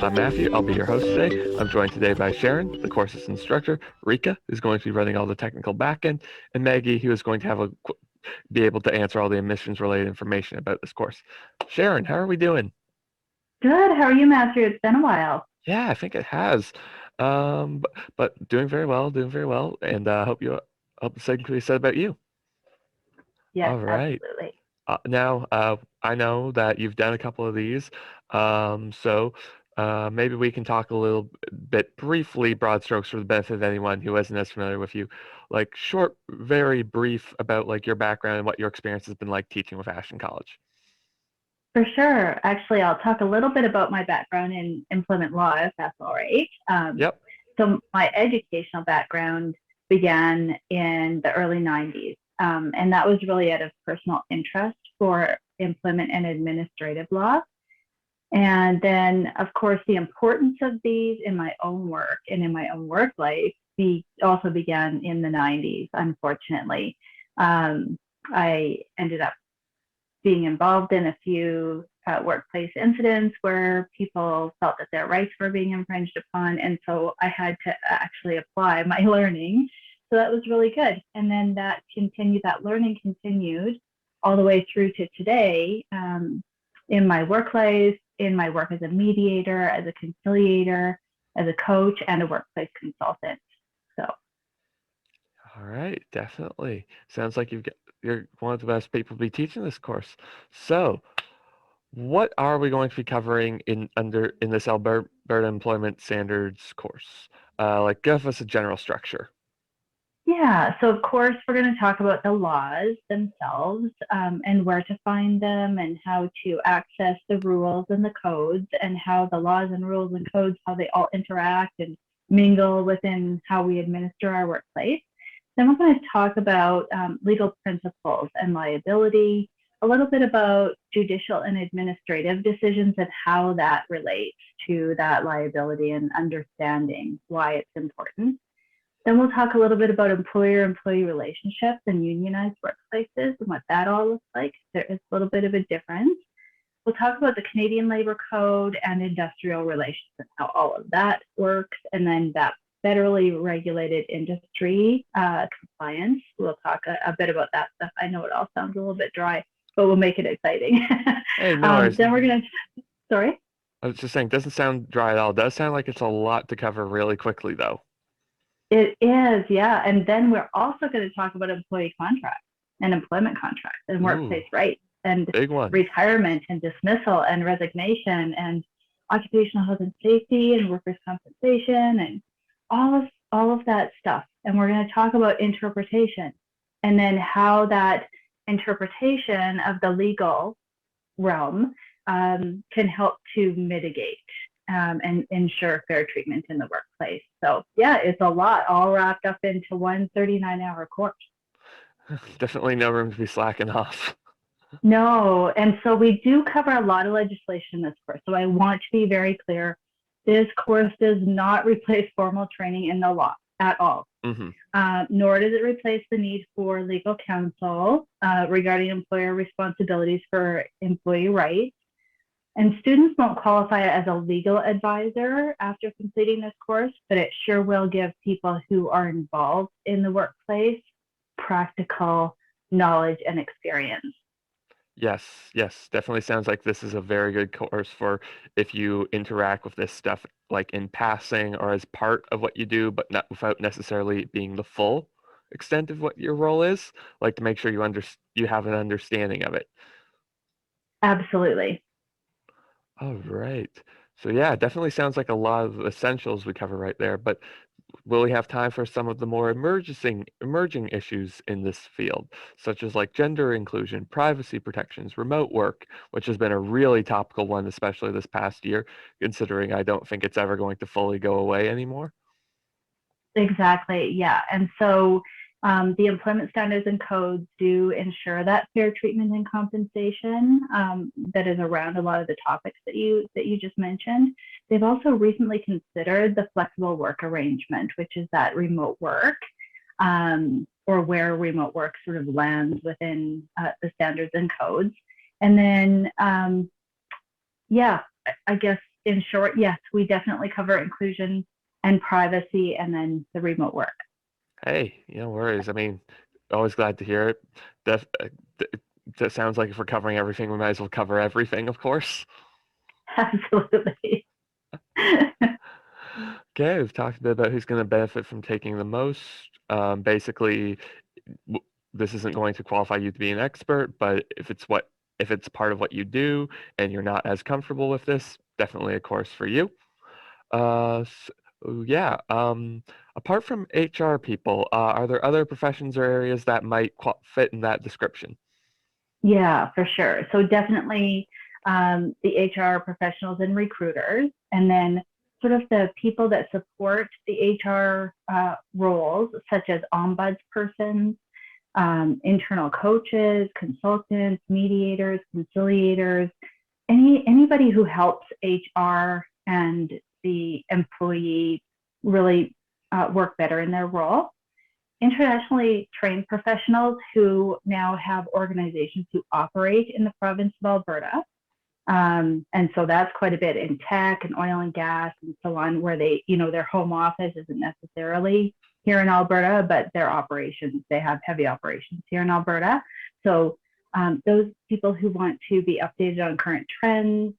I'm Matthew. I'll be your host today. I'm joined today by Sharon, the course's instructor, Rika, who's going to be running all the technical backend, and Maggie, who is going to be able to answer all the admissions-related information about this course. Sharon, how are we doing? Good. How are you, Matthew? It's been a while. Yeah, I think it has. But doing very well, and hope the same can be said about you. Yes, All right. absolutely. Now, I know that you've done a couple of these, so maybe we can talk a little bit briefly, broad strokes, for the benefit of anyone who isn't as familiar with you, like short, very brief about like your background and what your experience has been like teaching with Ashton College. For sure. Actually, I'll talk a little bit about my background in employment law, if that's all right. Yep. So my educational background began in the early 90s, and that was really out of personal interest for employment and administrative law. And then, of course, the importance of these in my own work and in my own work life also began in the 90s, unfortunately. I ended up being involved in a few workplace incidents where people felt that their rights were being infringed upon. And so I had to actually apply my learning. So that was really good. And then that learning continued all the way through to today, in my work life, in my work as a mediator, as a conciliator, as a coach, and a workplace consultant. So. All right, definitely. Sounds like you're one of the best people to be teaching this course. So, what are we going to be covering in this Alberta Employment Standards course? Like, give us a general structure. Yeah, so of course we're going to talk about the laws themselves, and where to find them and how to access the rules and the codes and how the laws and rules and codes, how they all interact and mingle within how we administer our workplace. Then we're going to talk about legal principles and liability, a little bit about judicial and administrative decisions and how that relates to that liability and understanding why it's important. Then we'll talk a little bit about employer-employee relationships and unionized workplaces and what that all looks like. There is a little bit of a difference. We'll talk about the Canadian Labour Code and industrial relations and how all of that works, and then that federally regulated industry compliance. We'll talk a bit about that stuff. I know it all sounds a little bit dry, but we'll make it exciting. Hey, no worries. Then we're going to, sorry? I was just saying, it doesn't sound dry at all. It does sound like it's a lot to cover really quickly, though. It is, yeah. And then we're also going to talk about employee contracts and employment contracts and workplace rights and Big one. retirement and dismissal and resignation and occupational health and safety and workers' compensation and all of that stuff. And we're going to talk about interpretation and then how that interpretation of the legal realm can help to mitigate and ensure fair treatment in the workplace. So yeah, it's a lot all wrapped up into one 39-hour course. Definitely no room to be slacking off. No, and so we do cover a lot of legislation in this course. So I want to be very clear. This course does not replace formal training in the law at all. Nor does it replace the need for legal counsel regarding employer responsibilities for employee rights. And students won't qualify as a legal advisor after completing this course, but it sure will give people who are involved in the workplace practical knowledge and experience. Yes, definitely sounds like this is a very good course for if you interact with this stuff like in passing or as part of what you do, but not without necessarily being the full extent of what your role is, like to make sure you have an understanding of it. Absolutely. All right. So yeah, it definitely sounds like a lot of essentials we cover right there, but will we have time for some of the more emerging issues in this field, such as like gender inclusion, privacy protections, remote work, which has been a really topical one, especially this past year, considering I don't think it's ever going to fully go away anymore? Exactly. Yeah. And so the employment standards and codes do ensure that fair treatment and compensation that is around a lot of the topics that you just mentioned. They've also recently considered the flexible work arrangement, which is that remote work, or where remote work sort of lands within the standards and codes. And then, yeah, I guess in short, yes, we definitely cover inclusion and privacy and then the remote work. Hey, no worries. I mean, always glad to hear it. Def- uh, th- that sounds like if we're covering everything, we might as well cover everything, of course. Absolutely. Okay, we've talked a bit about who's going to benefit from taking the most. Basically, this isn't going to qualify you to be an expert, but if it's part of what you do and you're not as comfortable with this, definitely a course for you. Yeah. Apart from HR people, are there other professions or areas that might fit in that description? Yeah, for sure. So definitely the HR professionals and recruiters, and then sort of the people that support the HR roles, such as ombudspersons, internal coaches, consultants, mediators, conciliators, anybody who helps HR and the employee really work better in their role. Internationally trained professionals who now have organizations who operate in the province of Alberta. And so that's quite a bit in tech and oil and gas and so on, where their home office isn't necessarily here in Alberta, but their operations, they have heavy operations here in Alberta. So those people who want to be updated on current trends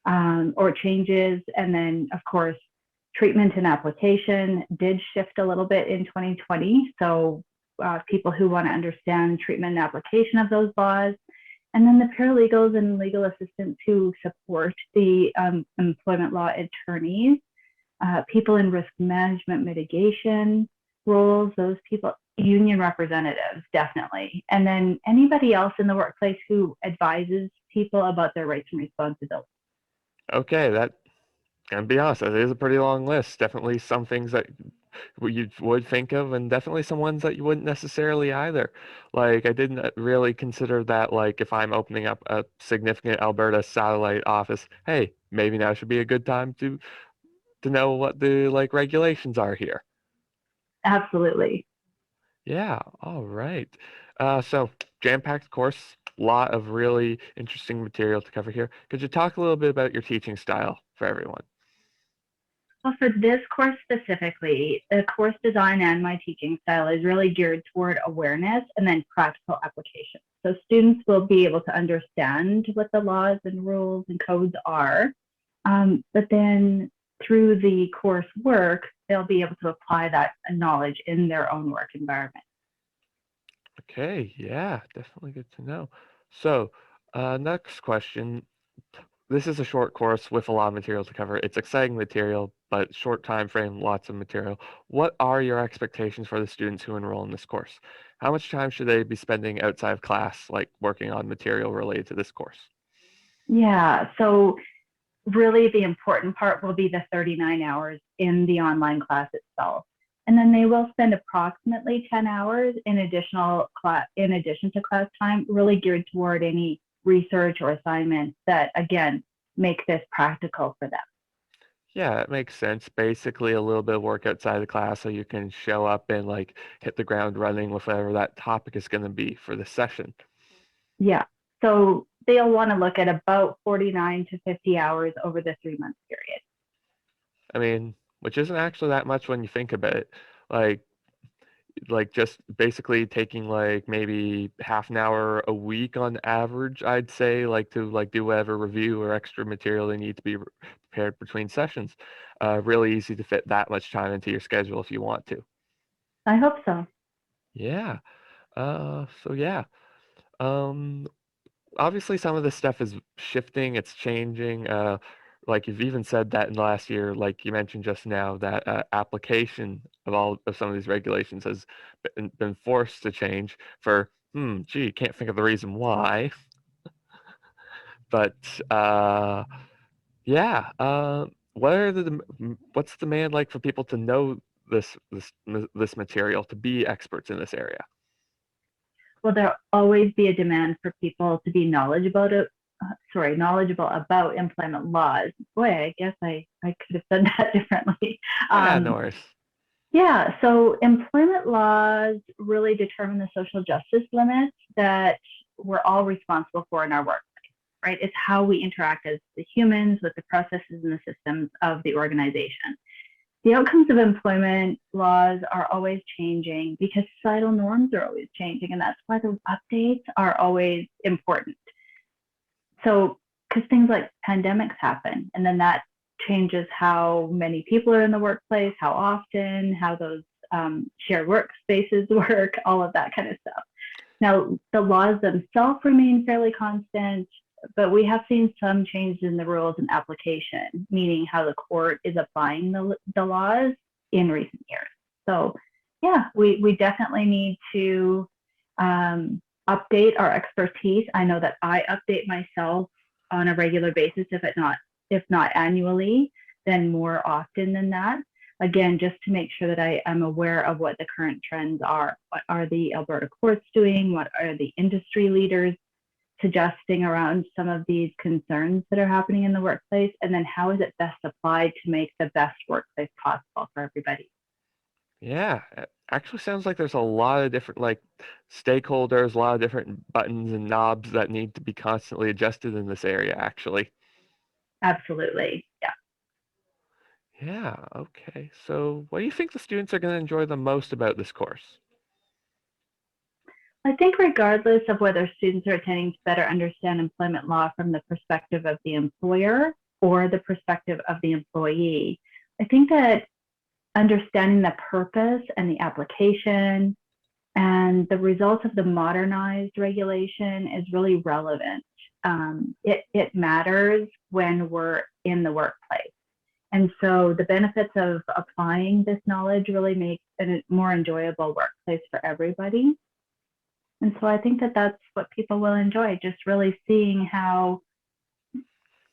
or changes, and then of course, treatment and application did shift a little bit in 2020. So people who want to understand treatment and application of those laws, and then the paralegals and legal assistants who support the employment law attorneys, people in risk management mitigation roles, those people, union representatives, definitely. And then anybody else in the workplace who advises people about their rights and responsibilities. Okay, that gonna be honest, that is a pretty long list. Definitely some things that you would think of, and definitely some ones that you wouldn't necessarily either. Like I didn't really consider that. Like if I'm opening up a significant Alberta satellite office, hey, maybe now should be a good time to know what the like regulations are here. Absolutely. Yeah, all right. So jam-packed course, lot of really interesting material to cover here. Could you talk a little bit about your teaching style for everyone? Well, for this course specifically, the course design and my teaching style is really geared toward awareness and then practical application. So students will be able to understand what the laws and rules and codes are, but then through the course work, they'll be able to apply that knowledge in their own work environment. Okay, yeah, definitely good to know. So, next question. This is a short course with a lot of material to cover. It's exciting material, but short time frame, lots of material. What are your expectations for the students who enroll in this course? How much time should they be spending outside of class, like working on material related to this course? Yeah, so really the important part will be the 39 hours in the online class itself. And then they will spend approximately 10 hours in addition to class time, really geared toward any research or assignments that, again, make this practical for them. Yeah, it makes sense. Basically, a little bit of work outside the class so you can show up and like hit the ground running with whatever that topic is going to be for the session. Yeah. So they'll want to look at about 49 to 50 hours over the 3 month period. I mean, which isn't actually that much when you think about it. Like, like just basically taking like maybe half an hour a week on average, I'd say, like to like do whatever review or extra material they need to be prepared between sessions. Really easy to fit that much time into your schedule if you want to. I hope so. Yeah. So yeah. Um, Obviously some of this stuff is shifting, it's changing. Like you've even said that in the last year, like you mentioned just now, that application of all of some of these regulations has been forced to change for, gee, can't think of the reason why. But yeah, what are what's the demand like for people to know this material, to be experts in this area? Will there always be a demand for people to be knowledgeable about employment laws? Boy, I guess I could have said that differently. Yeah, no Um, worries. Yeah, so employment laws really determine the social justice limits that we're all responsible for in our work, right? It's how we interact as the humans with the processes and the systems of the organization. The outcomes of employment laws are always changing because societal norms are always changing, and that's why the updates are always important. So, because things like pandemics happen, and then that changes how many people are in the workplace, how often, how those shared workspaces work, all of that kind of stuff. Now, the laws themselves remain fairly constant, but we have seen some changes in the rules and application, meaning how the court is applying the laws in recent years. So, yeah, we definitely need to update our expertise. I know that I update myself on a regular basis, if not annually, then more often than that. Again, just to make sure that I am aware of what the current trends are. What are the Alberta courts doing? What are the industry leaders suggesting around some of these concerns that are happening in the workplace? And then how is it best applied to make the best workplace possible for everybody? Yeah, it actually sounds like there's a lot of different like stakeholders, a lot of different buttons and knobs that need to be constantly adjusted in this area, actually. Absolutely. Yeah. Yeah, okay. So what do you think the students are going to enjoy the most about this course? I think regardless of whether students are attending to better understand employment law from the perspective of the employer or the perspective of the employee, I think that understanding the purpose and the application and the results of the modernized regulation is really relevant. It matters when we're in the workplace. And so the benefits of applying this knowledge really make it a more enjoyable workplace for everybody. And so I think that that's what people will enjoy, just really seeing how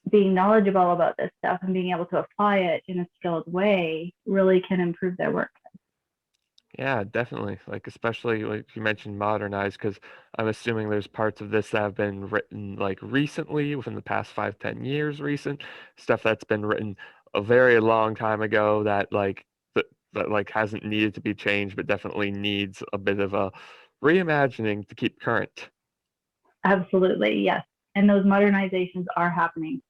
being knowledgeable about this stuff and being able to apply it in a skilled way really can improve their work. Yeah, definitely. Like especially like you mentioned modernized, because I'm assuming there's parts of this that have been written like recently, within the past 5, 10 years recent, stuff that's been written a very long time ago that that like hasn't needed to be changed, but definitely needs a bit of a reimagining to keep current. Absolutely, yes. And those modernizations are happening.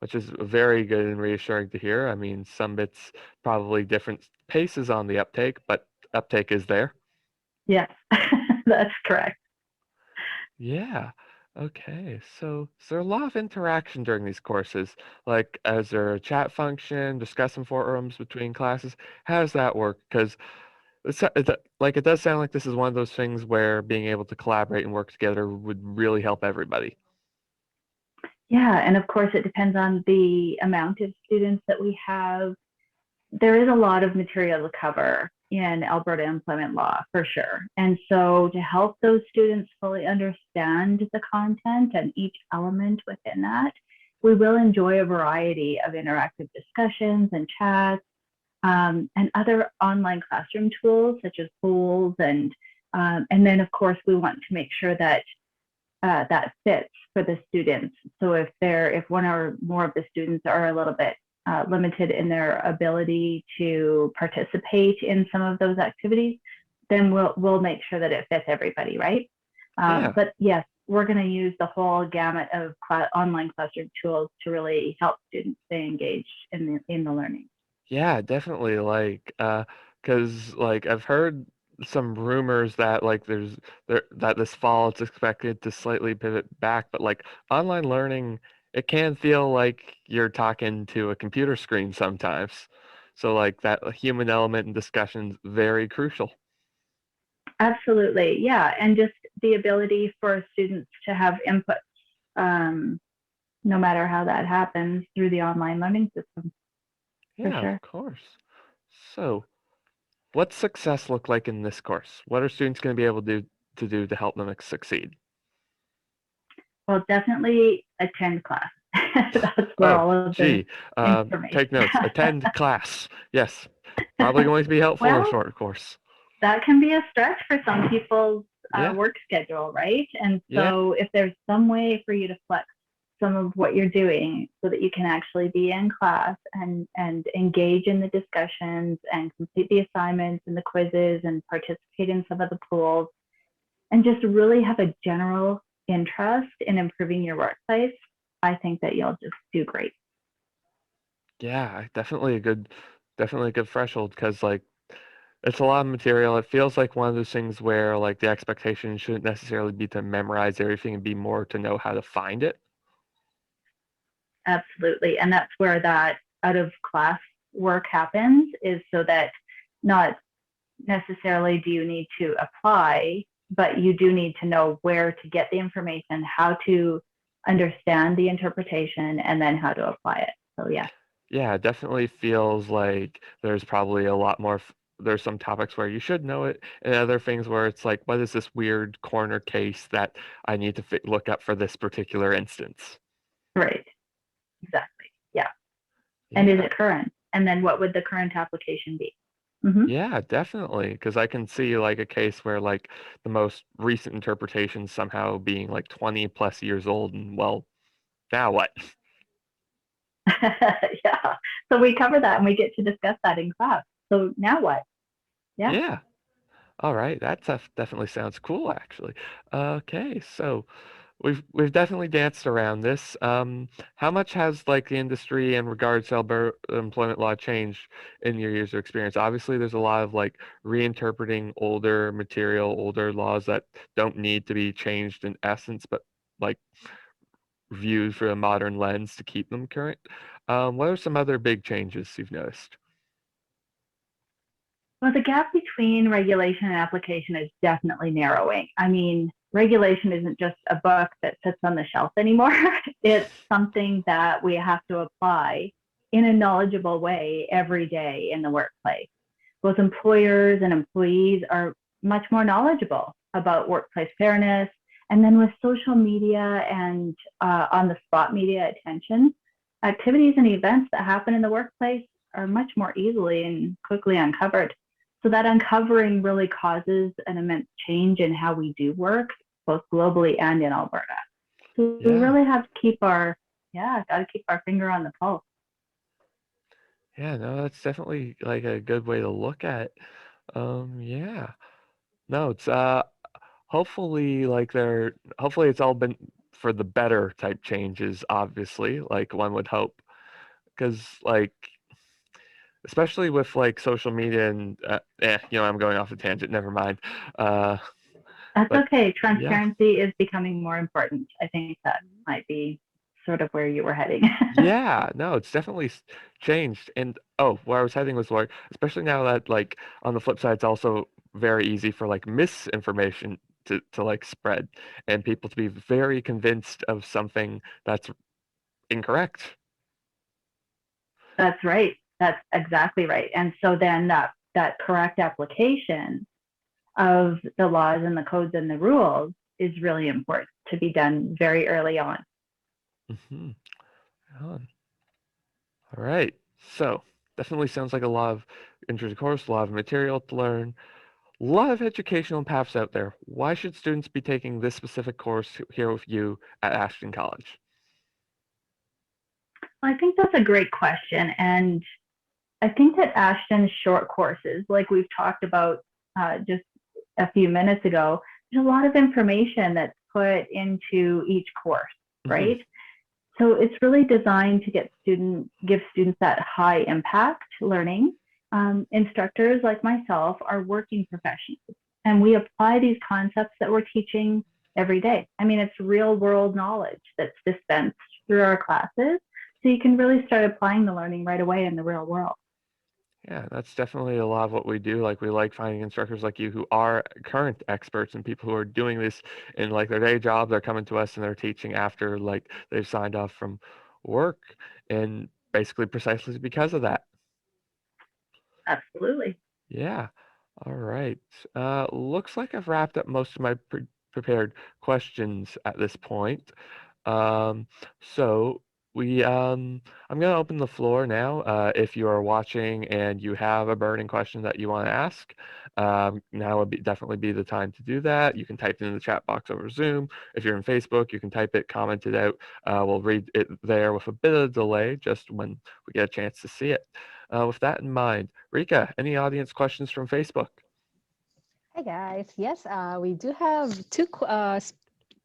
Which is very good and reassuring to hear. I mean, some bits probably different paces on the uptake, but uptake is there. Yes, that's correct. Yeah. Okay. So is there a lot of interaction during these courses? Like, is there a chat function, discussion forums between classes? How does that work? Because like it does sound like this is one of those things where being able to collaborate and work together would really help everybody. Yeah, and of course, it depends on the amount of students that we have. There is a lot of material to cover in Alberta employment law for sure. And so to help those students fully understand the content and each element within that, we will enjoy a variety of interactive discussions and chats and other online classroom tools such as polls and then of course we want to make sure that that fits for the students. So if one or more of the students are a little bit limited in their ability to participate in some of those activities, then we'll make sure that it fits everybody, right? Yeah. But yes, we're going to use the whole gamut of online classroom tools to really help students stay engaged in the learning. Yeah, definitely. Because like I've heard some rumors that that this fall it's expected to slightly pivot back, but like online learning, it can feel like you're talking to a computer screen sometimes. So like that human element in discussion's very crucial. Absolutely, yeah, and just the ability for students to have input, um, no matter how that happens through the online learning system, for Yeah, of sure. course. So, what's success look like in this course? What are students going to be able to do to help them succeed? Well, definitely attend class. That's where Oh, all of the gee, information. take notes. Attend class. Yes, probably going to be helpful in a Well, short course. that can be a stretch for some people's Yeah, work schedule, right? And yeah, so, if there's some way for you to flex some of what you're doing so that you can actually be in class and engage in the discussions and complete the assignments and the quizzes and participate in some of the pools and just really have a general interest in improving your workplace, I think that you'll just do great. Yeah, definitely a good threshold because like it's a lot of material. It feels like one of those things where like the expectation shouldn't necessarily be to memorize everything and be more to know how to find it. Absolutely. And that's where that out of class work happens, is so that not necessarily do you need to apply, but you do need to know where to get the information, how to understand the interpretation, and then how to apply it. So, yeah. Yeah, it definitely feels like there's probably a lot more. There's some topics where you should know it, and other things where it's like, what is this weird corner case that I need to look up for this particular instance? Right. Exactly. Yeah. And is Yeah, it current? And then what would the current application be? Mm-hmm. yeah, definitely. Because I can see like a case where like the most recent interpretation somehow being like 20 plus years old, and well, now what? Yeah. So we cover that and we get to discuss that in class. So now what? Yeah. Yeah. All right, definitely sounds cool, actually. Okay, so we've definitely danced around this. How much has like the industry in regards to Alberta employment law changed in your years of experience? Obviously, there's a lot of like reinterpreting older material, older laws that don't need to be changed in essence, but like viewed through a modern lens to keep them current. What are some other big changes you've noticed? Well, the gap between regulation and application is definitely narrowing. I mean, regulation isn't just a book that sits on the shelf anymore. It's something that we have to apply in a knowledgeable way every day in the workplace. Both employers and employees are much more knowledgeable about workplace fairness. And then with social media and on the spot media attention, activities and events that happen in the workplace are much more easily and quickly uncovered. So that uncovering really causes an immense change in how we do work, both globally and in Alberta. So we Yeah, really have to keep our, yeah, got to keep our finger on the pulse. yeah, no, that's definitely like a good way to look at it. Yeah. No, it's hopefully it's all been for the better type changes, obviously, like one would hope. Because like especially with like social media and I'm going off a tangent, never mind. Uh That's but okay. yeah. Transparency is becoming more important. I think that might be sort of where you were heading. Yeah, no, it's definitely changed. And oh, where I was heading was like, especially now that like on the flip side, it's also very easy for like misinformation to like spread and people to be very convinced of something that's incorrect. That's right. That's exactly right. And so then that correct application of the laws and the codes and the rules is really important to be done very early on. Hmm. All right. So definitely sounds like a lot of intercourse, a lot of material to learn, a lot of educational paths out there. Why should students be taking this specific course here with you at Ashton College? Well, I think that's a great question. And I think that Ashton's short courses, like we've talked about just a few minutes ago, there's a lot of information that's put into each course, Hmm. right? So it's really designed to give students that high impact learning. Instructors like myself are working professionals, and we apply these concepts that we're teaching every day. I mean, it's real world knowledge that's dispensed through our classes. So you can really start applying the learning right away in the real world. Yeah, that's definitely a lot of what we do. Like we like finding instructors like you who are current experts and people who are doing this in like their day job. They're coming to us and they're teaching after like they've signed off from work and basically precisely because of that. Absolutely. Yeah. All right. Looks like I've wrapped up most of my prepared questions at this point. Um, so I'm going to open the floor now. If you are watching and you have a burning question that you want to ask, now would definitely be the time to do that. You can type it in the chat box over Zoom. If you're in Facebook, you can type it, comment it out. We'll read it there with a bit of delay, just when we get a chance to see it. With that in mind, Rika, any audience questions from Facebook? Hi guys. Yes, we do have two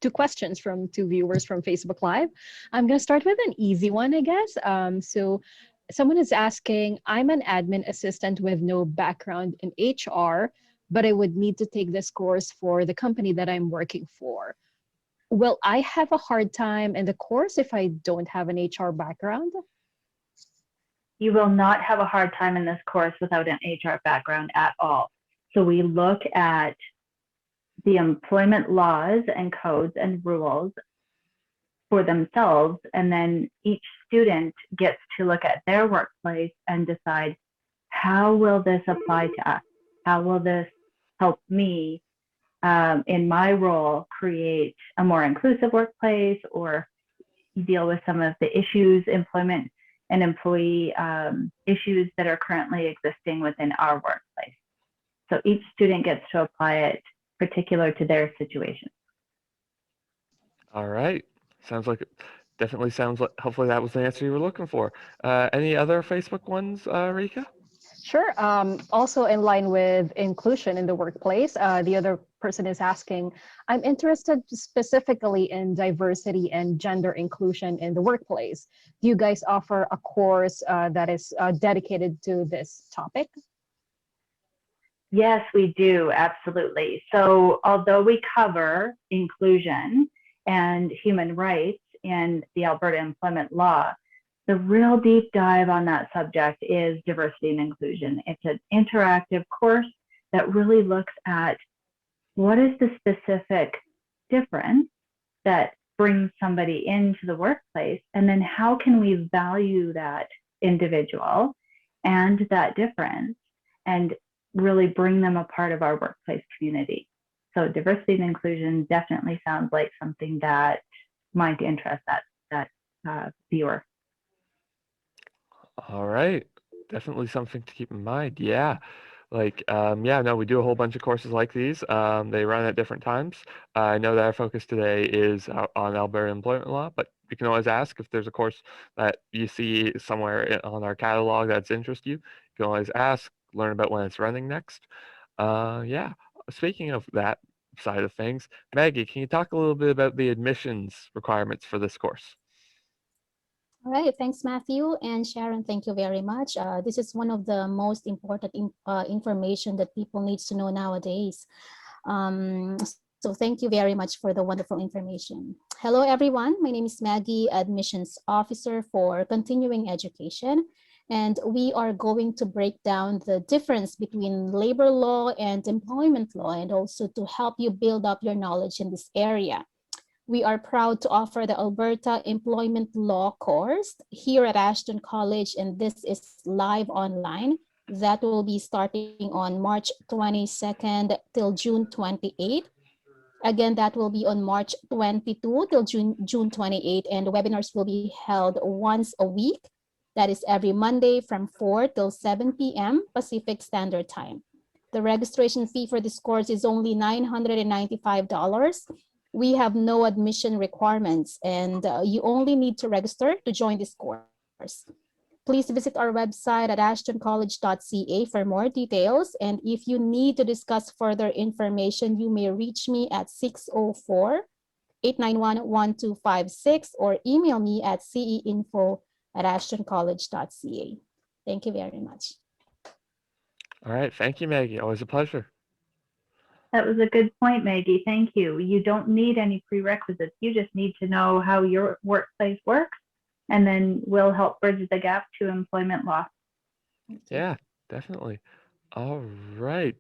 questions from two viewers from Facebook Live. I'm going to start with an easy one, I guess. So someone is asking, I'm an admin assistant with no background in HR, but I would need to take this course for the company that I'm working for. Will I have a hard time in the course if I don't have an HR background? You will not have a hard time in this course without an HR background at all. So we look at the employment laws and codes and rules for themselves, and then each student gets to look at their workplace and decide, how will this apply to us? How will this help me in my role create a more inclusive workplace, or deal with some of the issues, employment and employee issues that are currently existing within our workplace. So each student gets to apply it particular to their situation. All right. Definitely sounds like, hopefully that was the answer you were looking for. Any other Facebook ones, Rika? Sure. Also in line with inclusion in the workplace, the other person is asking, I'm interested specifically in diversity and gender inclusion in the workplace. Do you guys offer a course that is dedicated to this topic? Yes, we do, absolutely. So although we cover inclusion and human rights in the Alberta Employment Law, the real deep dive on that subject is diversity and inclusion. It's an interactive course that really looks at what is the specific difference that brings somebody into the workplace, and then how can we value that individual and that difference and really bring them a part of our workplace community. So diversity and inclusion definitely sounds like something that might interest that viewer. All right. Definitely something to keep in mind. Yeah. Yeah, no, we do a whole bunch of courses like these. They run at different times. I know that our focus today is on Alberta Employment Law, but you can always ask if there's a course that you see somewhere on our catalog that's interests you. You can always ask, learn about when it's running next. Yeah. Speaking of that side of things, Maggie, can you talk a little bit about the admissions requirements for this course? All right, thanks, Matthew and Sharon. Thank you very much. This is one of the most important information that people need to know nowadays. So thank you very much for the wonderful information. Hello, everyone. My name is Maggie, Admissions Officer for Continuing Education. And we are going to break down the difference between labor law and employment law, and also to help you build up your knowledge in this area. We are proud to offer the Alberta Employment Law course here at Ashton College, and this is live online. That will be starting on March 22nd till June 28th. Again, that will be on March 22 till June 28, and webinars will be held once a week. That is every Monday from 4 till 7 p.m. Pacific Standard Time. The registration fee for this course is only $995. We have no admission requirements, and you only need to register to join this course. Please visit our website at ashtoncollege.ca for more details. And if you need to discuss further information, you may reach me at 604-891-1256 or email me at ceinfo@ashtoncollege.ca. Thank you very much. All right. Thank you, Maggie. Always a pleasure. That was a good point, Maggie. Thank you. You don't need any prerequisites. You just need to know how your workplace works, and then we'll help bridge the gap to employment law. Yeah, definitely. All right.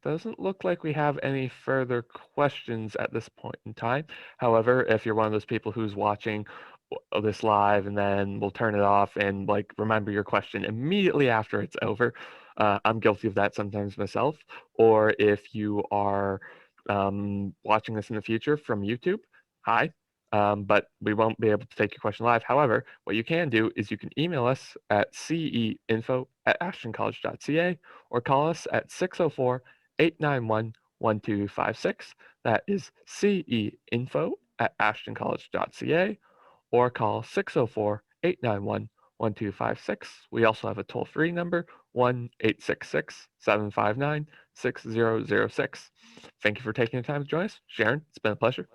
Doesn't look like we have any further questions at this point in time. However, if you're one of those people who's watching this live and then we'll turn it off and like remember your question immediately after it's over, I'm guilty of that sometimes myself. Or if you are watching this in the future from YouTube, hi. but we won't be able to take your question live. However, what you can do is you can email us at ceinfo@ashtoncollege.ca or call us at 604-891-1256. That is ceinfo@ashtoncollege.ca or call 604-891-1256. We also have a toll-free number, 1-866-759-6006. Thank you for taking the time to join us. Sharon, it's been a pleasure.